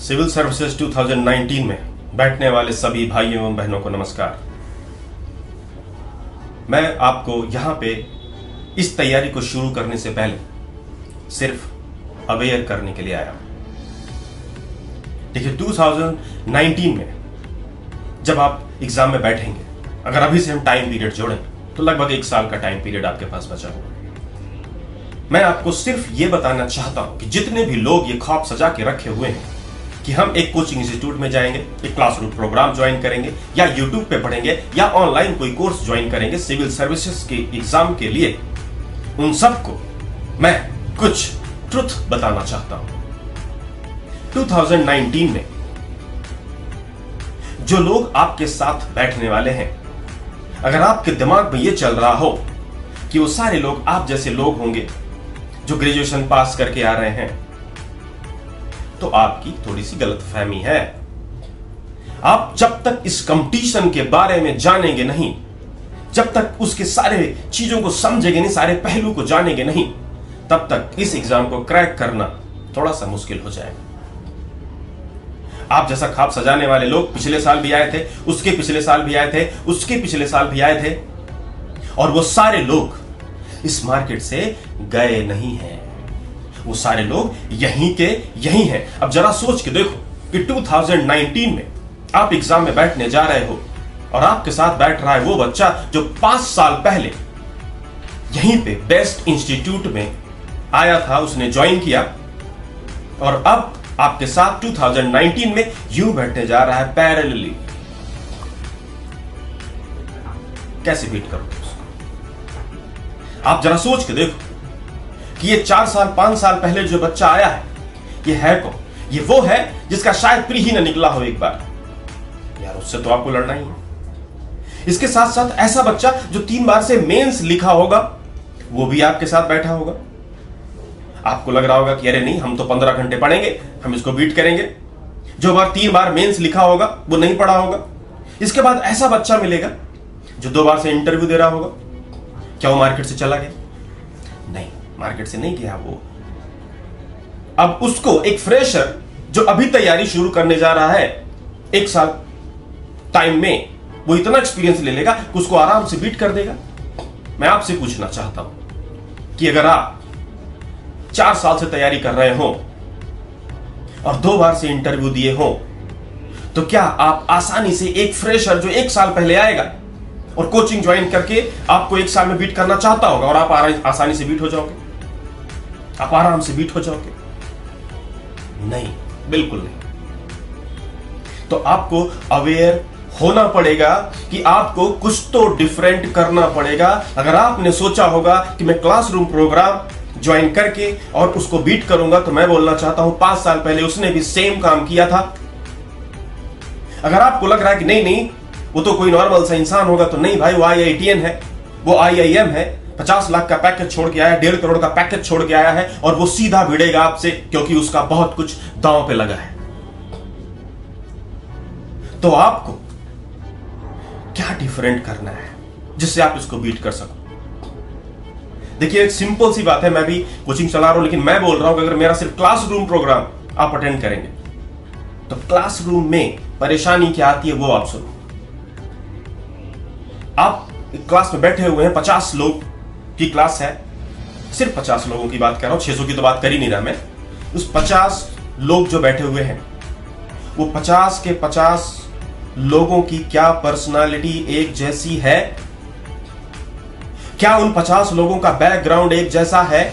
Civil services 2019 में बैठने वाले सभी भाइयों एवं बहनों को नमस्कार। मैं आपको यहां पे इस तैयारी को शुरू करने से पहले सिर्फ अवेयर करने के लिए आया। देखिए 2019 में जब आप एग्जाम में बैठेंगे, अगर अभी से हम टाइम पीरियड जोड़ें तो लगभग 1 साल का टाइम पीरियड आपके पास बचा होगा। मैं आपको सिर्फ ये बताना चाहता हूं कि जितने भी लोग ये ख्वाब सजा के रखे हुए हैं कि हम एक कोचिंग इंस्टीट्यूट में जाएंगे, एक क्लासरूम प्रोग्राम ज्वाइन करेंगे या यूट्यूब पे पढ़ेंगे या ऑनलाइन कोई कोर्स ज्वाइन करेंगे सिविल सर्विसेज के एग्जाम के लिए, उन सबको मैं कुछ ट्रुथ बताना चाहता हूं। 2019 में जो लोग आपके साथ बैठने वाले हैं, अगर आपके दिमाग में यह चल रहा हो कि वो सारे लोग आप जैसे लोग होंगे जो ग्रेजुएशन पास करके आ रहे हैं, तो आपकी थोड़ी सी गलतफहमी है। आप जब तक इस कंपटीशन के बारे में जानेंगे नहीं, जब तक उसके सारे चीजों को समझेंगे नहीं, सारे पहलू को जानेंगे नहीं, तब तक इस एग्जाम को क्रैक करना थोड़ा सा मुश्किल हो जाएगा। आप जैसा ख्वाब सजाने वाले लोग पिछले साल भी आए थे, उसके पिछले साल भी आए थे, उसके पिछले साल भी आए थे, और वो सारे लोग इस मार्केट से गए नहीं हैं। वो सारे लोग यहीं के यहीं हैं। अब जरा सोच के देखो कि 2019 में आप एग्जाम में बैठने जा रहे हो और आपके साथ बैठ रहा है वो बच्चा जो 5 साल पहले यहीं पे बेस्ट इंस्टीट्यूट में आया था, उसने ज्वाइन किया, और अब आपके साथ 2019 में यूं बैठने जा रहा है पैरेलली। कैसे बीट करोगे उसको? आप जरा सोच के देखो कि ये 4 साल 5 साल पहले जो बच्चा आया है, ये है कौन? ये वो है जिसका शायद प्री ही ना निकला हो एक बार। यार उससे तो आपको लड़ना ही है। इसके साथ साथ ऐसा बच्चा जो 3 बार से मेंस लिखा होगा, वो भी आपके साथ बैठा होगा। आपको लग रहा होगा कि अरे नहीं, हम तो 15 घंटे पढ़ेंगे, हम इसको बीट करेंगे। जो 3 बार मेंस लिखा होगा वो नहीं पढ़ा होगा। इसके बाद ऐसा बच्चा मिलेगा जो 2 बार से इंटरव्यू दे रहा होगा। क्या वो मार्केट से चला गया? नहीं, मार्केट से नहीं गया वो। अब उसको एक फ्रेशर जो अभी तैयारी शुरू करने जा रहा है, 1 साल टाइम में वो इतना एक्सपीरियंस ले लेगा कि उसको आराम से बीट कर देगा। मैं आपसे पूछना चाहता हूं कि अगर आप 4 साल से तैयारी कर रहे हो और 2 बार से इंटरव्यू दिए हो, तो क्या आप आसानी से एक फ्रेशर जो 1 साल पहले आएगा और कोचिंग ज्वाइन करके आपको 1 साल में बीट करना चाहता होगा और आप आसानी से बीट हो जाओगे? आप आराम से बीट हो जाओगे? नहीं, बिल्कुल नहीं। तो आपको अवेयर होना पड़ेगा कि आपको कुछ तो डिफरेंट करना पड़ेगा। अगर आपने सोचा होगा कि मैं क्लासरूम प्रोग्राम ज्वाइन करके और उसको बीट करूंगा, तो मैं बोलना चाहता हूं 5 साल पहले उसने भी सेम काम किया था। अगर आपको लग रहा है कि नहीं नहीं, वो तो कोई नॉर्मल सा इंसान होगा, तो नहीं भाई, वो IITN है, वो IIM है, 50 लाख का पैकेज छोड़ के आया, 1.5 करोड़ का पैकेज छोड़ के आया है, और वो सीधा भिड़ेगा आपसे क्योंकि उसका बहुत कुछ दांव पे लगा है। तो आपको क्या डिफरेंट करना है जिससे आप इसको बीट कर सको? देखिए एक सिंपल सी बात है, मैं भी कोचिंग चला रहा हूं, लेकिन मैं बोल रहा हूं कि अगर मेरा सिर्फ क्लासरूम प्रोग्राम आप अटेंड करेंगे तो क्लासरूम में परेशानी क्या आती है वो आप सुनो। आप क्लास में बैठे हुए हैं, 50 लोग की क्लास है, सिर्फ 50 लोगों की बात कर रहा हूं, 600 की तो बात कर ही नहीं रहा मैं। उस 50 लोग जो बैठे हुए हैं, वो 50 के 50 लोगों की क्या पर्सनालिटी एक जैसी है? क्या उन 50 लोगों का बैकग्राउंड एक जैसा है?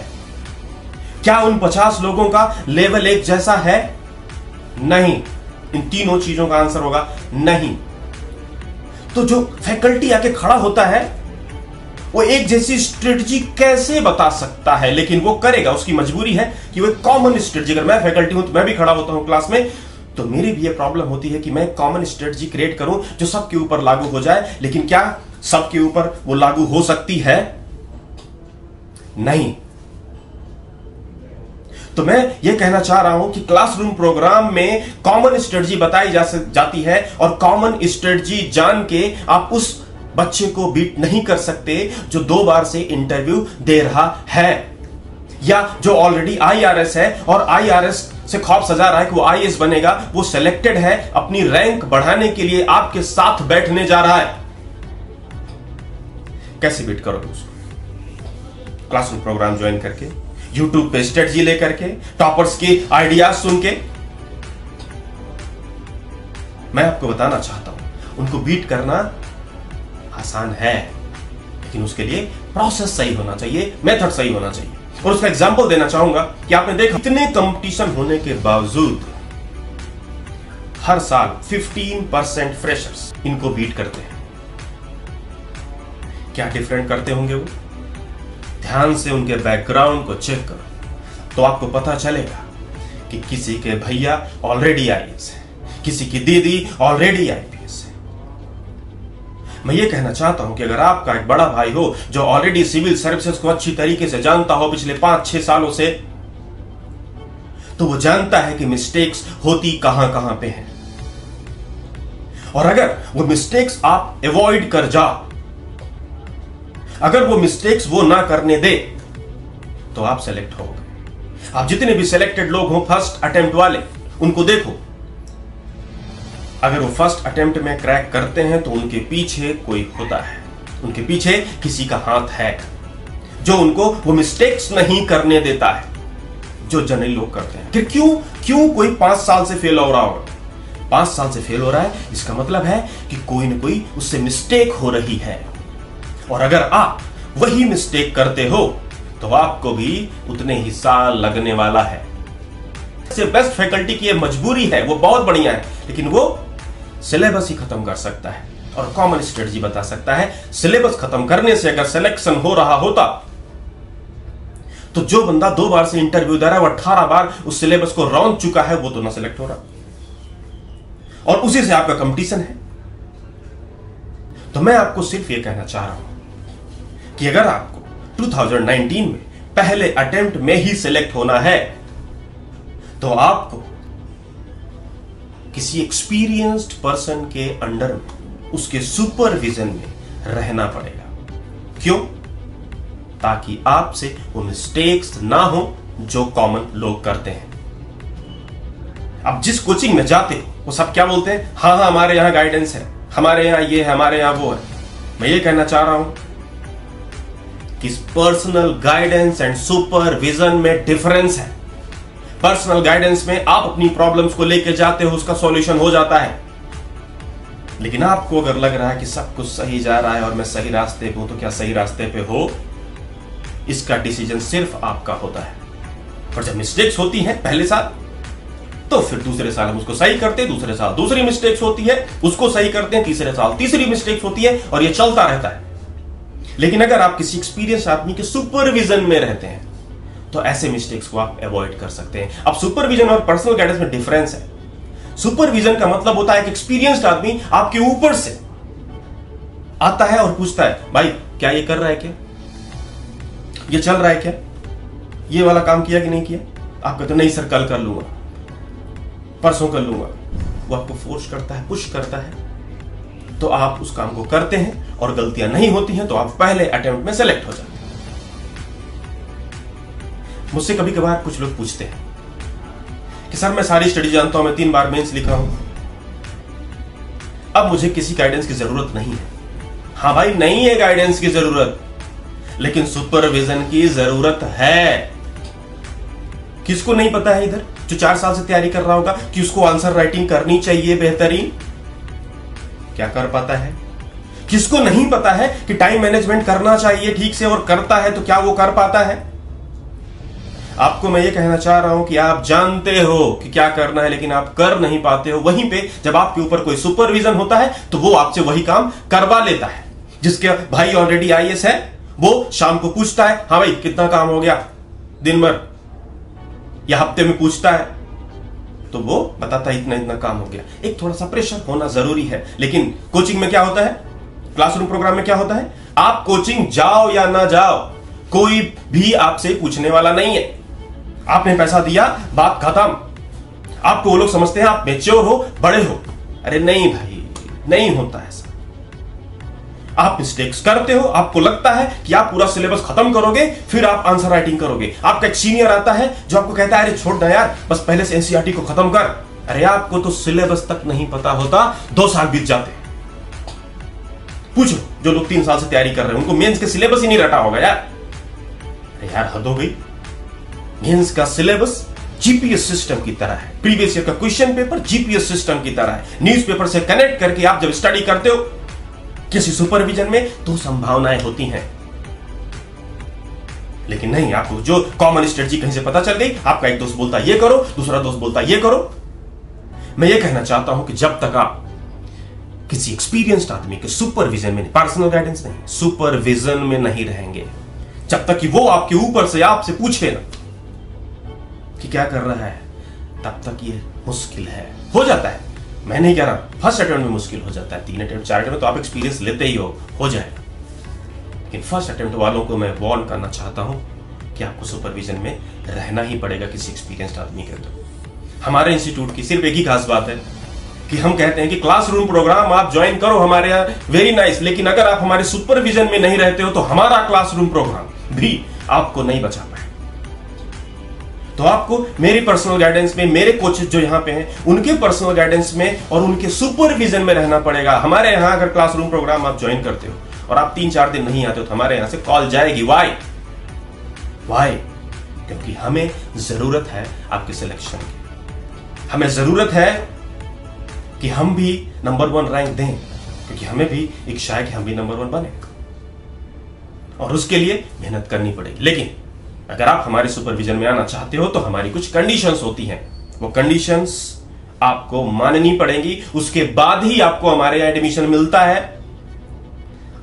क्या उन 50 लोगों का लेवल एक जैसा है? नहीं। इन तीनों चीजों का आंसर होगा नहीं। तो जो फैकल्टी आके खड़ा होता है, वो एक जैसी स्ट्रेटजी कैसे बता सकता है? लेकिन वो करेगा, उसकी मजबूरी है कि वो कॉमन स्ट्रेटजी। अगर मैं फैकल्टी हूं तो मैं भी खड़ा होता हूं क्लास में, तो मेरी भी ये प्रॉब्लम होती है कि मैं कॉमन स्ट्रेटजी क्रिएट करूं जो सबके ऊपर लागू हो जाए। लेकिन क्या सबके ऊपर वो लागू हो सकती है? नहीं। तो मैं ये कहना चाह रहा हूं कि क्लासरूम प्रोग्राम में कॉमन स्ट्रेटजी बताई जाती है, और कॉमन स्ट्रेटजी जान के आप उस बच्चे को बीट नहीं कर सकते जो 2 बार से इंटरव्यू दे रहा है। या जो ऑलरेडी IRS है और IRS से ख्वाब सजा रहा है कि वो आईएएस बनेगा, वो सिलेक्टेड है, अपनी रैंक बढ़ाने के लिए आपके साथ बैठने जा रहा है। कैसे बीट करोगे उसको? क्लासरूम प्रोग्राम ज्वाइन करके, यूट्यूब पे स्ट्रेटजी लेकर के, टॉपर्स के आइडियाज सुन के। मैं आपको बताना चाहता हूं, उनको बीट करना आसान है, लेकिन उसके लिए प्रोसेस सही होना चाहिए, मेथड सही होना चाहिए। और उसका एग्जांपल देना चाहूंगा कि आपने देखा इतने कंपटीशन होने के बावजूद हर साल 15% फ्रेशर्स इनको बीट करते हैं। क्या डिफरेंट करते होंगे वो? ध्यान से उनके बैकग्राउंड को चेक करो तो आपको पता चलेगा कि किसी के भैया ऑलरेडी आईएएस है, किसी की दीदी ऑलरेडी आईपीएस है। मैं ये कहना चाहता हूं कि अगर आपका एक बड़ा भाई हो जो ऑलरेडी सिविल सर्विसेज को अच्छी तरीके से जानता हो पिछले 5-6 सालों से, तो वो जानता है कि मिस्टेक्स होती कहां कहां पे हैं। और अगर वो मिस्टेक्स आप अवॉइड कर जाओ, अगर वो मिस्टेक्स वो ना करने दे, तो आप सेलेक्ट हो गए। आप जितने भी सिलेक्टेड लोग हो फर्स्ट अटेम्प्ट वाले, उनको देखो, अगर वो फर्स्ट अटेम्प्ट में क्रैक करते हैं तो उनके पीछे कोई होता है, उनके पीछे किसी का हाथ है जो उनको वो मिस्टेक्स नहीं करने देता है जो जनरली लोग करते हैं। क्यों कोई 5 साल से फेल हो रहा होगा? 5 साल से फेल हो रहा है, इसका मतलब है कि कोई ना कोई उससे मिस्टेक हो रही है। और अगर आप वही मिस्टेक करते हो तो आपको भी उतने ही साल लगने वाला है। बेस्ट फैकल्टी की मजबूरी है, वो बहुत बढ़िया है, लेकिन वो सिलेबस ही खत्म कर सकता है और कॉमन स्ट्रेटजी बता सकता है। सिलेबस खत्म करने से अगर सिलेक्शन हो रहा होता तो जो बंदा 2 बार से इंटरव्यू दे रहा है, वो 18 बार उस सिलेबस को रौंद चुका है, वो तो ना सिलेक्ट हो रहा, और उसी से आपका कंपटीशन है। तो मैं आपको सिर्फ ये कहना चाह रहा हूं कि अगर आपको 2019 में पहले अटेम्प्ट में ही सिलेक्ट होना है तो आपको किसी एक्सपीरियंस्ड पर्सन के अंडर में, उसके सुपरविजन में रहना पड़ेगा। क्यों? ताकि आपसे वो मिस्टेक्स ना हो जो कॉमन लोग करते हैं। अब जिस कोचिंग में जाते हो वो सब क्या बोलते हैं? हाँ हमारे यहां गाइडेंस है, हमारे यहां ये है, हमारे यहां वो है। मैं ये कहना चाह रहा हूं कि पर्सनल गाइडेंस एंड सुपरविजन में डिफरेंस है। पर्सनल गाइडेंस में आप अपनी प्रॉब्लम्स को लेकर जाते हो, उसका सॉल्यूशन हो जाता है। लेकिन आपको अगर लग रहा है कि सब कुछ सही जा रहा है और मैं सही रास्ते पे हूं, तो क्या सही रास्ते पे हो? इसका डिसीजन सिर्फ आपका होता है। और जब मिस्टेक्स होती हैं पहले साल, तो फिर दूसरे साल हम उसको सही करते हैं, दूसरे साल दूसरी मिस्टेक्स होती है, उसको सही करते हैं, तीसरे साल तीसरी मिस्टेक्स होती है, और ये चलता रहता है। लेकिन अगर आप किसी एक्सपीरियंस आदमी के सुपरविजन में रहते हैं तो ऐसे मिस्टेक्स को आप अवॉइड कर सकते हैं। अब सुपरविजन और पर्सनल गाइडेंस में डिफरेंस है। सुपरविजन का मतलब होता है कि एक्सपीरियंस्ड आदमी आपके ऊपर से आता है और पूछता है, भाई क्या ये कर रहा है, क्या ये चल रहा है, क्या ये वाला काम किया कि नहीं किया? आप कहते नहीं सर कल कर लूंगा, परसों कर लूंगा। वो आपको फोर्स करता है, पुश करता है, तो आप उस काम को करते हैं और गलतियां नहीं होती हैं तो आप पहले अटेम्प्ट में सेलेक्ट हो जाते हैं। मुझसे कभी कभार कुछ लोग पूछते हैं कि सर मैं सारी स्टडी जानता हूं, मैं 3 बार मेंस लिखा हूं, अब मुझे किसी गाइडेंस की जरूरत नहीं है। हाँ भाई, नहीं है गाइडेंस की जरूरत, लेकिन सुपरविजन की जरूरत है। किसको नहीं पता है इधर जो 4 साल से तैयारी कर रहा होगा कि उसको आंसर राइटिंग करनी चाहिए बेहतरीन? क्या कर पाता है? किसको नहीं पता है कि टाइम मैनेजमेंट करना चाहिए ठीक से और करता है तो क्या वो कर पाता है? आपको मैं ये कहना चाह रहा हूं कि आप जानते हो कि क्या करना है, लेकिन आप कर नहीं पाते हो। वहीं पे जब आपके ऊपर कोई सुपरविजन होता है तो वो आपसे वही काम करवा लेता है। जिसके भाई ऑलरेडी आईएएस है, वो शाम को पूछता है, हाँ भाई कितना काम हो गया दिन भर, या हफ्ते में पूछता है तो वो बताता है इतना इतना काम हो गया। एक थोड़ा सा प्रेशर होना जरूरी है। लेकिन कोचिंग में क्या होता है, क्लासरूम प्रोग्राम में क्या होता है, आप कोचिंग जाओ या ना जाओ, कोई भी आपसे पूछने वाला नहीं है। आपने पैसा दिया, बात खत्म। आपको वो लोग समझते हैं आप मैच्योर हो, बड़े हो। अरे नहीं भाई, नहीं होता ऐसा। आप मिस्टेक्स करते हो, आपको लगता है कि आप पूरा सिलेबस खत्म करोगे फिर आप आंसर राइटिंग करोगे। आपका एक सीनियर आता है जो आपको कहता है अरे छोड़ ना यार, बस पहले से एनसीईआरटी को खत्म कर। अरे आपको तो सिलेबस तक नहीं पता होता, 2 साल बीत जाते। पूछो जो लोग 3 साल से तैयारी कर रहे हैं, उनको मेंस के सिलेबस ही नहीं रटा होगा यार। अरे यार हद हो गई। मेंस का सिलेबस जीपीएस सिस्टम की तरह है, प्रीवियस ईयर का क्वेश्चन पेपर जीपीएस सिस्टम की तरह है। न्यूज़पेपर से कनेक्ट करके आप जब स्टडी करते हो किसी सुपरविजन में तो संभावनाएं होती हैं, लेकिन नहीं, आपको जो कॉमन स्ट्रेटजी कहीं से पता चल गई, आपका एक दोस्त बोलता ये करो, दूसरा दोस्त बोलता ये करो। मैं ये कहना चाहता हूं कि जब तक आप किसी एक्सपीरियंस्ड आदमी के सुपरविजन में, पर्सनल गाइडेंस नहीं, सुपरविजन में नहीं रहेंगे, जब तक कि वो आपके ऊपर से आपसे पूछे ना कि क्या कर रहा है, तब तक ये मुश्किल है। हो जाता है, मैं नहीं कह रहा फर्स्ट अटेम्प्ट में मुश्किल हो जाता है, 3 अटेम्प्ट 4 अटेम्प्ट तो आप एक्सपीरियंस लेते ही हो जाए, लेकिन फर्स्ट अटेम्प्ट वालों को मैं वार्न करना चाहता हूं कि आपको सुपरविजन में रहना ही पड़ेगा किसी एक्सपीरियंस्ड आदमी के। तो हमारे इंस्टीट्यूट की सिर्फ एक ही खास बात है कि हम कहते हैं कि क्लासरूम प्रोग्राम आप ज्वाइन करो हमारे यहाँ, वेरी नाइस, लेकिन अगर आप हमारे सुपरविजन में नहीं रहते हो तो हमारा क्लासरूम प्रोग्राम भी आपको नहीं बचा पाए। तो आपको मेरी पर्सनल गाइडेंस में, मेरे कोचेस जो यहां पे हैं उनके पर्सनल गाइडेंस में और उनके सुपरविजन में रहना पड़ेगा। हमारे यहां अगर क्लासरूम प्रोग्राम आप ज्वाइन करते हो और आप 3-4 दिन नहीं आते हो तो हमारे यहां से कॉल जाएगी। वाई? क्योंकि हमें जरूरत है आपके सिलेक्शन की, हमें जरूरत है कि हम भी नंबर 1 रैंक दें, क्योंकि हमें भी इच्छा है कि हम भी नंबर 1 बने और उसके लिए मेहनत करनी पड़ेगी। लेकिन अगर आप हमारे सुपरविजन में आना चाहते हो तो हमारी कुछ कंडीशंस होती हैं, वो कंडीशंस आपको माननी पड़ेंगी, उसके बाद ही आपको हमारे यहां एडमिशन मिलता है।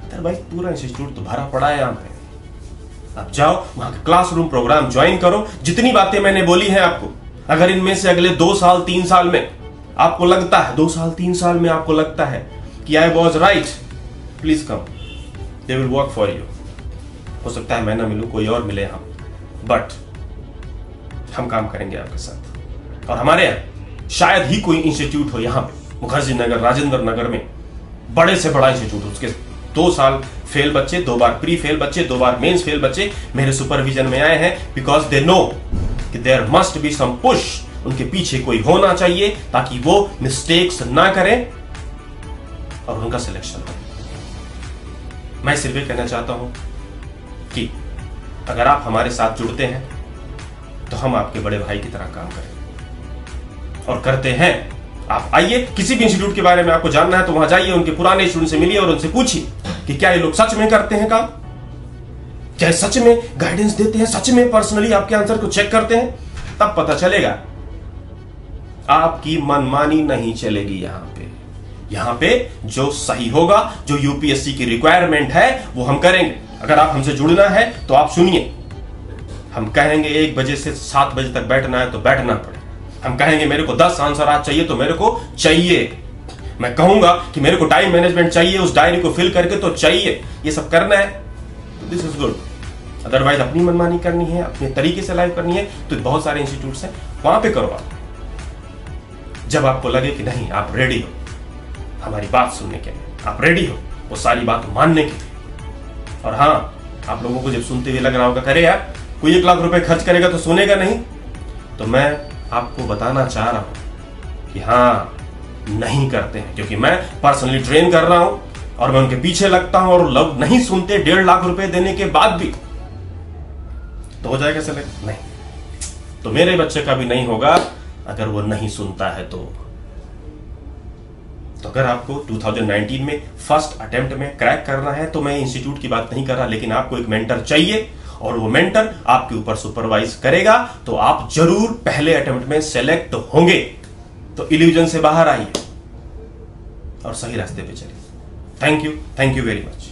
अदरवाइज पूरा इंस्टीट्यूट तो भरा पड़ा है यहां पे। आप जाओ वहां का क्लासरूम प्रोग्राम ज्वाइन करो। जितनी बातें मैंने बोली हैं आपको, अगर इनमें से अगले 2 साल 3 साल में आपको लगता है, 2 साल 3 साल में आपको लगता है कि I was right, please come, they will work for you. हो सकता है मैं ना मिलूं, कोई और मिले यहां, बट हम काम करेंगे आपके साथ। और हमारे यहां शायद ही कोई इंस्टीट्यूट हो यहां पे मुखर्जी नगर, राजेंद्र नगर में बड़े से बड़ा इंस्टीट्यूट, उसके 2 साल फेल बच्चे, 2 बार प्री फेल बच्चे, 2 बार मेंस फेल बच्चे मेरे सुपरविजन में आए हैं, बिकॉज दे नो कि there must be some push, उनके पीछे कोई होना चाहिए ताकि वो मिस्टेक्स ना करें और उनका सिलेक्शन हो। मैं सिर्फ ये कहना चाहता हूं कि अगर आप हमारे साथ जुड़ते हैं तो हम आपके बड़े भाई की तरह काम करें और करते हैं। आप आइए, किसी भी इंस्टीट्यूट के बारे में आपको जानना है तो वहां जाइए, उनके पुराने स्टूडेंट से मिलिए और उनसे पूछिए कि क्या ये लोग सच में करते हैं काम, क्या सच में गाइडेंस देते हैं, सच में पर्सनली आपके आंसर को चेक करते हैं। तब पता चलेगा। आपकी मनमानी नहीं चलेगी यहां पे जो सही होगा, जो यूपीएससी की रिक्वायरमेंट है वो हम करेंगे। अगर आप हमसे जुड़ना है तो आप सुनिए, हम कहेंगे 1 बजे से 7 बजे तक बैठना है तो बैठना पड़े। हम कहेंगे मेरे को 10 आंसर आज चाहिए तो मेरे को चाहिए। मैं कहूंगा कि मेरे को टाइम मैनेजमेंट चाहिए, उस डायरी को फिल करके तो चाहिए। ये सब करना है तो दिस इज गुड। अदरवाइज अपनी मनमानी करनी है, अपने तरीके से लाइव करनी है तो बहुत सारे इंस्टीट्यूट्स हैं, वहां पे करो आप। जब आपको लगे कि नहीं आप रेडी हो हमारी बात सुनने के लिए, आप रेडी हो वो सारी बात मानने के लिए। और हाँ, आप लोगों को जब सुनते हुए लग रहा होगा करे यार कोई 1 लाख रुपए खर्च करेगा तो सुनेगा नहीं, तो मैं आपको बताना चाह रहा हूं कि हाँ नहीं करते हैं, क्योंकि मैं पर्सनली ट्रेन कर रहा हूं और मैं उनके पीछे लगता हूं और लोग नहीं सुनते 1.5 लाख रुपए देने के बाद भी। तो हो जाएगा सेलेक्ट? नहीं। तो मेरे बच्चे का भी नहीं होगा अगर वो नहीं सुनता है तो अगर आपको 2019 में फर्स्ट अटेम्प्ट में क्रैक करना है तो मैं इंस्टीट्यूट की बात नहीं कर रहा, लेकिन आपको एक मेंटर चाहिए और वो मेंटर आपके ऊपर सुपरवाइज करेगा तो आप जरूर पहले अटेम्प्ट में सेलेक्ट होंगे। तो इल्यूजन से बाहर आइए और सही रास्ते पे चलिए। Thank you very much.